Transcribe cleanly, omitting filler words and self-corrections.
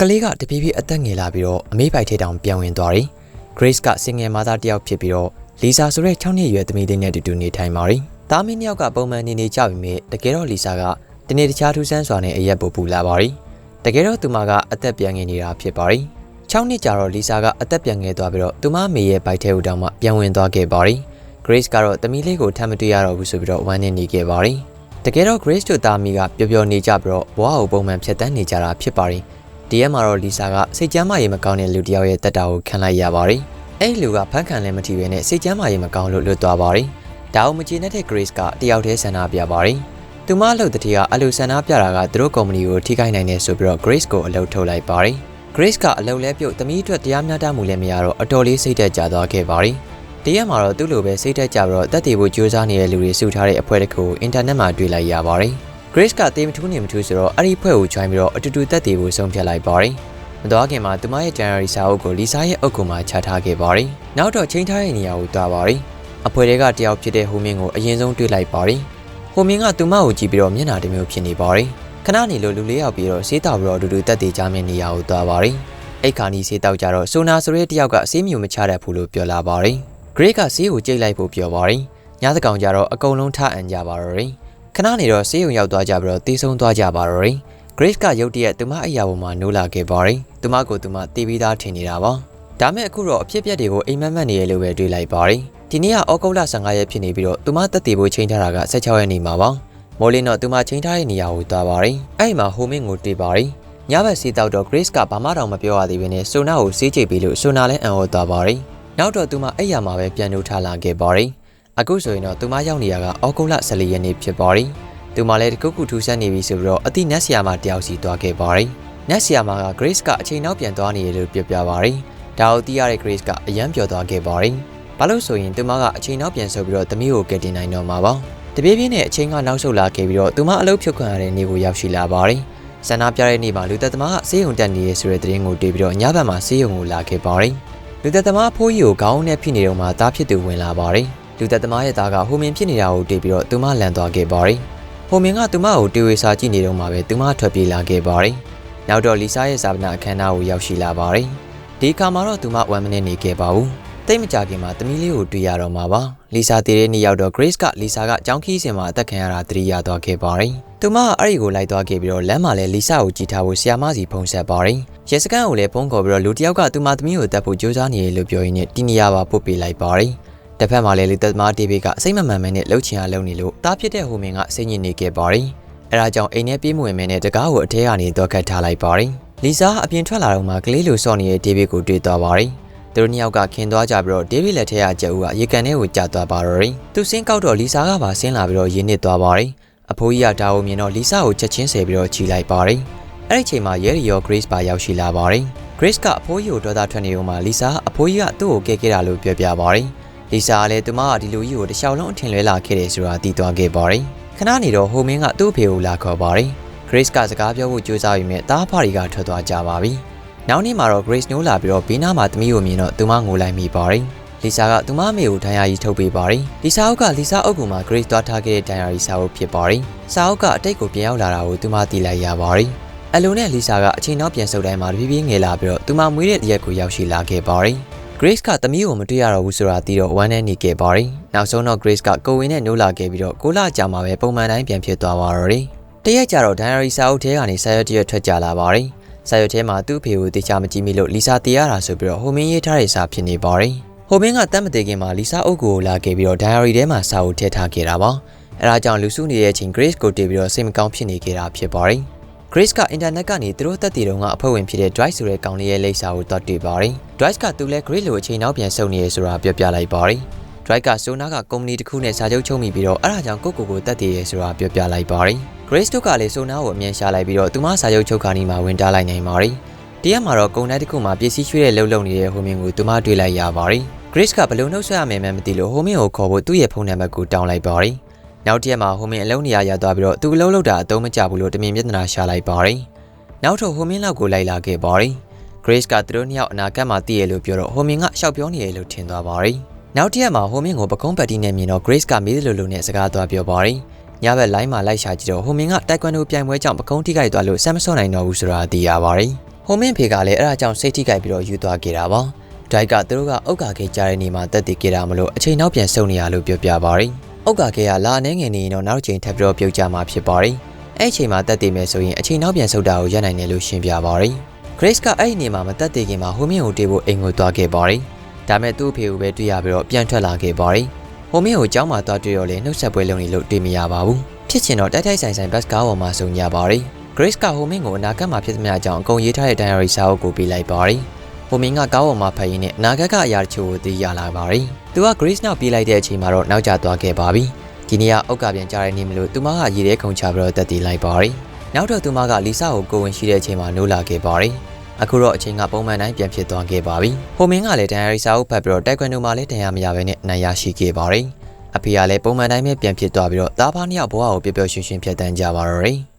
ကလေးကတပြေးပြေးအသက်ငယ်လာပြီးတော့အမေးပိုက်ထဲတောင်ပြန်ဝင်သွားတယ် Grace ကစင်ငယ်မသားတယောက်ဖြစ်ပြီးတော့လီဆာဆိုတဲ့6နှစ်အရွယ်သမီးလေးနဲ့အတူတူနေထိုင်ပါတယ်။သားမင်းနှစ်ယောက်ကပုံမှန်နေကြပြီမဲ့တကယ်တော့လီဆာကတနေ့တခြားထူးဆန်းစွာနဲ့အရက်ပူပူလာပါတယ်။တကယ်တော့သူမကအသက်ပြန်ငယ်နေတာဖြစ်ပါတယ်။6နှစ်ကြာတော့လီဆာကအသက်ပြန်ငယ်သွားပြီးတော့သူမမေရဲ့ဘိုက်ထဲကိုတောင်မှပြန်ဝင်သွားခဲ့ပါတယ်။ Grace ကတော့သမီးလေးကိုထပ်မတွေ့ရတော့ဘူးဆိုပြီးတော့ဝမ်းနည်းနေခဲ့ပါတယ်။တကယ်တော့ Grace တို့သားမီးကပျော်ပျော်နေကြပြီးတော့ဘဝကိုပုံမှန်ဖြတ်တန်းနေကြတာဖြစ်ပါတယ်။ဒီရက်မှာတော့လီဆာကစိတ်ကျမ်းမာရေးမကောင်းတဲ့လူတစ်ယောက်ရဲ့တက်တာကိုခံလိုက်ရပါတယ်။အဲ့ဒီလူကဖန်ခံလည်းမထီပဲနဲ့စိတ်ကျမ်းမာရေးမကောင်းလို့လွတ်သွားပါတယ်။ဒါအောင်မကျေနပ်တဲ့ Grace ကတယောက်တည်းဆန္ဒပြပါတယ်။သူမအလုပ်တတိကအလူဆန္ဒပြတာကသူတို့ကုမ္ပဏီကိုထိခိုက်နိုင်တယ်ဆိုပြီးတော့ Grace ကိုအလုပ်ထုတ်လိုက်ပါတယ်။ Grace ကအလုပ်လဲပြုတ်သမီးအတွက်တရားမျှတမှုလည်းမရတော့အတော်လေးစိတ်သက်သာသွားခဲ့ပါတယ်။ဒီရက်မှာတော့သူ့လိုပဲစိတ်သက်သာပြီးတော့တက်တည်ဖို့ကြိုးစားနေတဲ့လူတွေစုထားတဲ့အဖွဲ့တစ်ခုကိုအင်တာနက်မှာတွေ့လိုက်ရပါတယ်။ Grace ကတေးမထူးနေမထူးဆိုတော့အဲ့ဒီဖွဲ့ကို join ပြီးတော့အတူတူတက်တည်ဖို့ဆုံးဖြတ်လိုက်ပါတယ်။မတော်ခင်မှာသူမရဲ့ diary စာအုပ်ကိုလီဆာရဲ့အုပ်ကူမှာချထားခဲ့ပါတယ်။နောက်တော့ချိန်ထားတဲ့နေရာကိုသွားပါတယ်။အဖွဲ့တွေကတယောက်ဖြစ်တဲ့ဟိုမင်းကိုအရင်ဆုံးတွေ့လိုက်ပါတယ်။ဟိုမင်းကသူမကိုကြည့်ပြီးတော့မျက်နှာတစ်မျိုးဖြစ်နေပါတယ်။ခဏနေလို့လူလေးယောက်ပြီးတော့ဆေးတောက်ပြီးတော့အတူတူတက်တည်ကြမယ့်နေရာကိုသွားပါတယ်။အဲ့ခါနီဆေးတောက်ကြတော့ဆိုနာဆိုတဲ့တယောက်ကဆေးမြူမချတတ်ဘူးလို့ပြောလာပါတယ်။ Grace ကဆေးကိုကြိတ်လိုက်ဖို့ပြောပါတယ်။ညသကောင်ကြတော့အကုန်လုံးထအံကြပါတော့တယ်။ခဏနေတော့ဆေးရုံရောက်သွားကြပြီးတော့တေးဆုံးသွားကြပါတော့တယ်။ Grace ကရုတ်တရက်သူမအိယာပေါ်မှာနိုးလာခဲ့ပါတယ်။သူမကိုသူမတေးပြီးသားထင်နေတာပါ။ဒါမဲ့အခုတော့အဖြစ်အပျက်တွေကိုအိမ်မက်မက်နေရလို့ပဲတွေးလိုက်ပါတယ်။ဒီနေ့ကဩဂုတ်လ15ရက်ဖြစ်နေပြီးတော့သူမတက်တည်ဖို့ချိန်ထားတာက16ရက်နေမှာပါ။မိုးလင်းတော့သူမချိန်ထားတဲ့နေရာကိုသွားပါတယ်။အဲ့မှာဟိုမင်းကိုတွေ့ပါတယ်။ညဘက်ဆေးတောက်တော့ Grace ကဘာမှတောင်မပြောရသေးဘဲနဲ့ဆိုနာကိုဆေးကြိတ်ပြီးလို့ဆိုနာလည်းအံ့ဩသွားပါတယ်။နောက်တော့သူမအိယာမှာပဲပြန်နှုတ်ထားလာခဲ့ပါတယ်။အခုဆိုရင်တော့သူမရောက်နေရကဩဂုတ်လ14ရက်နေ့ဖြစ်ပါတယ်။သူမလည်းတကုတ်ကုထူးဆန်းနေပြီဆိုပြီးတော့အတိနက်ဆီယာမတယောက်စီသွားခဲ့ပါတယ်။နက်ဆီယာမက Grace ကအချိန်နောက်ပြန်သွားနေရလို့ပြောပြပါတယ်။ဒါကိုသိရတဲ့ Grace ကအယမ်းပျော်သွားခဲ့ပါတယ်။ဘာလို့ဆိုရင်သူမကအချိန်နောက်ပြန်ဆိုပြီးတော့သမီးကိုကယ်တင်နိုင်တော့မှာပါ။တပြေးပြေးနဲ့အချိန်ကနောက်ဆုတ်လာခဲ့ပြီးတော့သူမအလုပ်ဖြုတ်ခံရတဲ့နေ့ကိုရောက်ရှိလာပါတယ်။ဆန္ဒပြတဲ့နေ့မှာလူသက်သမားကဆေးရုံတက်နေရဆိုတဲ့သတင်းကိုတွေ့ပြီးတော့ညဘက်မှာဆေးရုံကိုလာခဲ့ပါတယ်။လူသက်သမားဖိုးကြီးကိုခေါင်းနဲ့ဖိနေတော့မှတားဖြစ်သူဝင်လာပါတယ်။လူသက်သမားရဲ့သားကဟိုမင်းဖြစ်နေတာကိုတွေ့ပြီးတော့သူမလန်သွားခဲ့ပါတယ်။ဟိုမင်းကသူမကိုတေဝေစာကြည့်နေတော့မှပဲသူမထွက်ပြေးလာခဲ့ပါတယ်။နောက်တော့လီဆာရဲ့ဇာပနာအခမ်းအနားကိုရောက်ရှိလာပါတယ်။ဒီအခါမှာတော့သူမ1မိနစ်နေခဲ့ပါဘူး။တိတ်မကြခင်မှာသမီးလေးကိုတွေ့ရတော့မှာပါ။လီဆာတည်တဲ့နေ့ရောက်တော့ Grace ကလီဆာကကြောင်းခီးစင်မှာအသက်ခံရတာသတိရသွားခဲ့ပါတယ်။သူမကအဲ့ဒီကိုလိုက်သွားခဲ့ပြီးတော့လမ်းမှာလည်းလီဆာကိုကြည့်ထားဖို့ဆီယာမစီဖုန်းဆက်ပါတယ်။ရဲစခန်းကိုလည်းဖုန်းခေါ်ပြီးတော့လူတစ်ယောက်ကသူမသမီးကိုတက်ဖို့ကြိုးစားနေရလို့ပြောရင်းနဲ့တီနီယာပါပို့ပေးလိုက်ပါတယ်။တစ်ဖက်မှာလည်းလူသက်သမား TV ကအစိမ့်မမှန်မဲနဲ့လှုပ်ချင်အောင်လုပ်နေလို့တားဖြစ်တဲ့ဟိုမင်းကစိတ်ညစ်နေခဲ့ပါတယ်။အဲဒါကြောင့်အိမ်ထဲပြေးမဝင်မဲနဲ့တကားကိုအထဲကနေတော့ကတ်ထားလိုက်ပါတယ်။လီဆာအပြင်ထွက်လာတော့မှကလေးလိုစော့နေတဲ့ TV ကိုတွေ့သွားပါတယ်။သူတို့နှစ်ယောက်ကခင်သွားကြပြီးတော့ TV လက်ထဲကကြက်ဦးကရေကန်ထဲကိုကျသွားပါတော့တယ်။သူစင်းကောက်တော့လီဆာကပါဆင်းလာပြီးတော့ရင်းနစ်သွားပါတယ်။အဖိုးကြီးကဒါကိုမြင်တော့လီဆာကိုချက်ချင်းဆယ်ပြီးတော့ခြိလိုက်ပါတယ်။အဲ့ဒီချိန်မှာရဲရီရော Grace ပါရောက်ရှိလာပါတယ်။ Grace ကအဖိုးကြီးကိုဒေါသထွက်နေတော့မှလီဆာအဖိုးကြီးကသူ့ကိုကဲခဲ့တာလို့ပြောပြပါတယ်။လီဆာကလည်းသူမကဒီလူကြီးကိုတခြားလုံးအထင်လွဲလာခဲ့တယ်ဆိုတာသိသွားခဲ့ပါတယ်။ခဏနေတော့ဟိုမင်းကသူ့ဖေကိုလာခေါ်ပါတယ်။ Grace ကစကားပြောဖို့ကြိုးစားပြီးမြဲတားဖာတွေကထွက်သွားကြပါပြီ။နောက်နေ့မှာတော့ Grace နိုးလာပြီးတော့ဘေးနားမှာသမီးကိုမြင်တော့သူမငိုလိုက်မိပါတယ်။လီဆာကသူမအမေကိုဒဏ်ရာကြီးထုတ်ပေးပါတယ်။လီဆာအုပ်ကလီဆာအုပ်ကူမှာ Grace သွားထားခဲ့တဲ့ဒဏ်ရာကြီးစာအုပ်ဖြစ်ပါတယ်။စာအုပ်ကအတိတ်ကိုပြန်ရောက်လာတာကိုသူမသိလိုက်ရပါတယ်။အလိုနဲ့လီဆာကအချိန်နောက်ပြန်ဆုတ်တိုင်းမှာတဖြည်းဖြည်းငယ်လာပြီးတော့သူမမွေးတဲ့ရက်ကိုရောက်ရှိလာခဲ့ပါတယ်။ Grace ကသမီးကိုမတွေ့ရတော့ဘူးဆိုတာသိတော့ဝမ်းနည်းနေခဲ့ပါတယ်။နောက်ဆုံးတော့ Grace ကကိုဝင်နဲ့နိုးလာခဲ့ပြီးတော့ကိုလကြာမှာပဲပုံမှန်တိုင်းပြန်ဖြစ်သွားပါတော့တယ်။တရက်ကြတော့ဒန်ယာရီစာအုပ်ထဲကနေစာရွက်တရွက်ထွက်ကြလာပါတယ်။စာရွက်ထဲမှာသူ့ဖေကိုတေချာမကြည့်မိလို့လီဆာတေးရတာဆိုပြီးတော့ဟိုမင်းရေးထားတဲ့စာဖြစ်နေပါတယ်။ဟိုမင်းကတတ်မသေးခင်မှာလီဆာအုပ်ကိုလာခဲ့ပြီးတော့ဒန်ယာရီထဲမှာစာအုပ်ထည့်ထားခဲ့တာပါ။အဲဒါကြောင့်လူစုနေတဲ့အချိန် Grace ကိုတွေ့ပြီးတော့စိတ်မကောင်းဖြစ်နေခဲ့တာဖြစ်ပါတယ်။ Grace ကအင်တာနက်ကနေသူတို့တက်တည်တုန်းကအဖွဲ့ဝင်ဖြစ်တဲ့ Dwight ဆိုတဲ့ကောင်လေးရဲ့လိပ်စာကိုတွတ်တွေ့ပါတယ်။ Dwight ကသူလဲ Grace လိုအချိန်နောက်ပြန်ဆုတ်နေရဆိုတာပြောပြလိုက်ပါတယ်။ Dwight ကဆိုနာကကုမ္ပဏီတစ်ခုနဲ့စာချုပ်ချုပ်မိပြီးတော့အဲဒါကြောင့်ကိုတက်တည်ရဆိုတာပြောပြလိုက်ပါတယ်။ Grace တို့ကလည်းဆိုနာကိုအမြန်ရှာလိုက်ပြီးတော့သူမစာချုပ်ချုပ်ခါနီမှာဝင်တားလိုက်နိုင်ပါတယ်။တရက်မှာတော့ကုန်တိုင်းတစ်ခုမှာပစ္စည်းရွှေ့တဲ့လုံနေတဲ့ဟိုမင်းကိုသူမတွေ့လိုက်ရပါတယ်။ Grace ကဘလို့နှုတ်ဆက်ရမယ်မှမသိလို့ဟိုမင်းကိုခေါ်ဖို့သူ့ရဲ့ဖုန်းနံပါတ်ကိုတောင်းလိုက်ပါတယ်။နောက်တရက်မှာဟိုမင်းအလုံးနေရာရောက်သွားပြီးတော့သူအလုံးလောက်တာအသုံးမကျဘူးလို့တမင်ပြဿနာရှာလိုက်ပါတယ်။နောက်တော့ဟိုမင်းလောက်ကိုလိုက်လာခဲ့ပါတယ်။ Grace ကသူတို့နှစ်ယောက်အနာဂတ်မှာတည်ရလို့ပြောတော့ဟိုမင်းကရှောက်ပြောနေရလို့ထင်သွားပါတယ်။နောက်တရက်မှာဟိုမင်းကိုပကုံးပတ်တီးနဲ့မြင်တော့ Grace ကမေးလို့နဲ့စကားသွားပြောပါတယ်။ညဘက်လိုင်းမှာလိုက်ရှာကြည့်တော့ဟိုမင်းကတိုက်ကွန်ဒိုပြိုင်ပွဲကြောင့်ပကုံးထိခိုက်သွားလို့ဆက်မစောနိုင်တော့ဘူးဆိုတာသိရပါတယ်။ ဟိုမင်းဖေကလည်းအဲ့ဒါကြောင့်စိတ်ထိခိုက်ပြီးတော့ယူသွားခဲ့တာပါဒိုက်ကသူတို့ကအုတ်ကာခဲကြားတဲ့နေမှာတက်တည်ခဲ့တာမလို့အချိန်နောက်ပြန်ဆုံနေရလို့ပြောပြပါရယ်အုတ်ကာခဲကလာအနေငယ်နေရင်တော့နောက်ချိန်ထပ်ပြီးတော့ပြုတ်ကြမှာဖြစ်ပါရယ်အဲ့ချိန်မှာတက်တည်မယ်ဆိုရင်အချိန်နောက်ပြန်ဆုတ်တာကိုရနိုင်တယ်လို့ရှင်းပြပါရယ် Grace ကအဲ့ဒီနေမှာမတက်တည်ခင်မှာဟိုမင်းကိုတေးဖို့အိမ်ကိုသွားခဲ့ပါရယ်ဒါမဲ့သူ့အဖေကိုပဲတွေ့ရပြီးတော့ပြန်ထွက်လာခဲ့ပါရယ်ဟိုမင်းကိုကျောင်းမှာသွားတွေ့တော့လေနှုတ်ဆက်ပွဲလုပ်နေလို့တွေ့မရပါဘူးဖြစ်ချင်တော့တိုက်ဆိုင်ဘတ်ကားပေါ်မှာဆုံကြပါရယ် Grace ကဟိုမင်းကိုအနာဂတ်မှာဖြစ်သမျှအကြောင်းအကုန်ရေးထားတဲ့ diary စာအုပ်ကိုပေးလိုက်ပါရယ်ဟိုမင်းကကားပေါ်မှာဖတ်ရင်းနဲ့အနာဂတ်ကအရာတချို့ကိုသိရလာပါရယ်သူက Grace နောက်ပြေးလိုက်တဲ့အချိန်မှာတော့နောက်ကျသွားခဲ့ပါပြီဒီနေ့ကအုတ်ကပြန်ကြားတဲ့နေ့မလို့သူမကရေထဲခုန်ချပြီးတော့တက်တည်လိုက်ပါရယ်နောက်တော့သူမကလီဆာကိုကိုဝင်ရှိတဲ့အချိန်မှာနိုးလာခဲ့ပါရယ်အခုတော့အချိန်ကပုံမှန်တိုင်းပြန်ဖြစ်သွားခဲ့ပါပြီဟိုမင်းကလည်း diary စာအုပ်ဖတ်ပြီးတော့တိုက်ခွန်းတို့မှလည်းတရားမရဘဲနဲ့အနိုင်ရရှိခဲ့ပါရယ်အဖေကလည်းပုံမှန်တိုင်းပဲပြန်ဖြစ်သွားပြီးတော့သားဖားနှစ်ယောက်ဘဝကိုပျော်ပျော်ရွှင်ရွှင်ဖြတ်တန်းကြပါတော့တယ်